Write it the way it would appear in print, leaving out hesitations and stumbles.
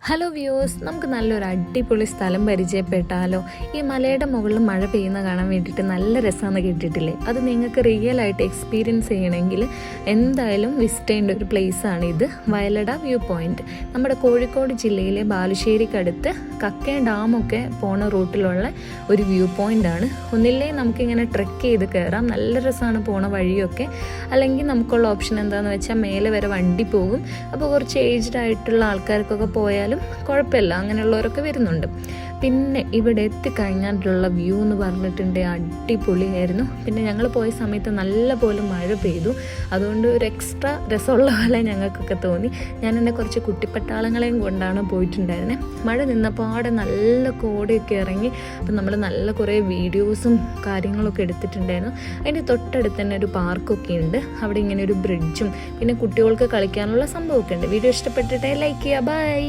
Hello viewers, നമുക്ക് നല്ലൊരു അടിപൊളി സ്ഥലം പരിചയപ്പെട്ടാലോ? ഈ മലയുടെ മുകളിൽ മഴ പെയ്യുന്ന കാണാൻ വേണ്ടിയിട്ട് നല്ല രസമെന്ന് കേട്ടിട്ടില്ലേ? അത് നിങ്ങൾക്ക് റിയൽ ആയിട്ട് എക്സ്പീരിയൻസ് ചെയ്യണമെങ്കിൽ എന്തായാലും വിസിറ്റ് ചെയ്യേണ്ട ഒരു പ്ലേസാണ് ഇത്. Vayalada view point. നമ്മുടെ കോഴിക്കോട് ജില്ലയിലെ ബാലുശ്ശേരിക്കടുത്ത് കക്കയം ഡാമൊക്കെ പോണ റൂട്ടിലുള്ള ഒരു വ്യൂ പോയിന്റ് ആണ്. ഒന്നില്ലേ നമുക്കിങ്ങനെ ട്രെക്ക് ചെയ്ത് കയറാം, നല്ല രസമാണ് പോണ വഴിയൊക്കെ. അല്ലെങ്കിൽ നമുക്കുള്ള ഓപ്ഷൻ എന്താണെന്ന് വെച്ചാൽ മേലെ വരെ വണ്ടി പോകും. അപ്പോൾ കുറച്ച് ഏജ്ഡ് ആയിട്ടുള്ള ആൾക്കാർക്കൊക്കെ പോയാലും കുഴപ്പമില്ല, അങ്ങനെയുള്ളവരൊക്കെ വരുന്നുണ്ട്. പിന്നെ ഇവിടെ എത്തിക്കഴിഞ്ഞാലുള്ള വ്യൂ എന്ന് പറഞ്ഞിട്ടുണ്ട് അടിപൊളിയായിരുന്നു. പിന്നെ ഞങ്ങൾ പോയ സമയത്ത് നല്ല പോലെ മഴ പെയ്തു, അതുകൊണ്ട് ഒരു എക്സ്ട്രാ രസമുള്ള പോലെ ഞങ്ങൾക്കൊക്കെ തോന്നി. ഞാൻ എൻ്റെ കുറച്ച് കുട്ടിപ്പട്ടാളങ്ങളെയും കൊണ്ടാണ് പോയിട്ടുണ്ടായിരുന്നത്. മഴ നിന്നപ്പോൾ അവിടെ നല്ല കോടയൊക്കെ ഇറങ്ങി. അപ്പം നമ്മൾ നല്ല കുറേ വീഡിയോസും കാര്യങ്ങളൊക്കെ എടുത്തിട്ടുണ്ടായിരുന്നു. അതിൻ്റെ തൊട്ടടുത്ത് തന്നെ ഒരു പാർക്കൊക്കെ ഉണ്ട്. അവിടെ ഇങ്ങനെ ഒരു ബ്രിഡ്ജും പിന്നെ കുട്ടികൾക്ക് കളിക്കാനുള്ള സംഭവമൊക്കെ ഉണ്ട്. വീഡിയോ ഇഷ്ടപ്പെട്ടിട്ടേ ലൈക്ക് ചെയ്യുക. ബൈ.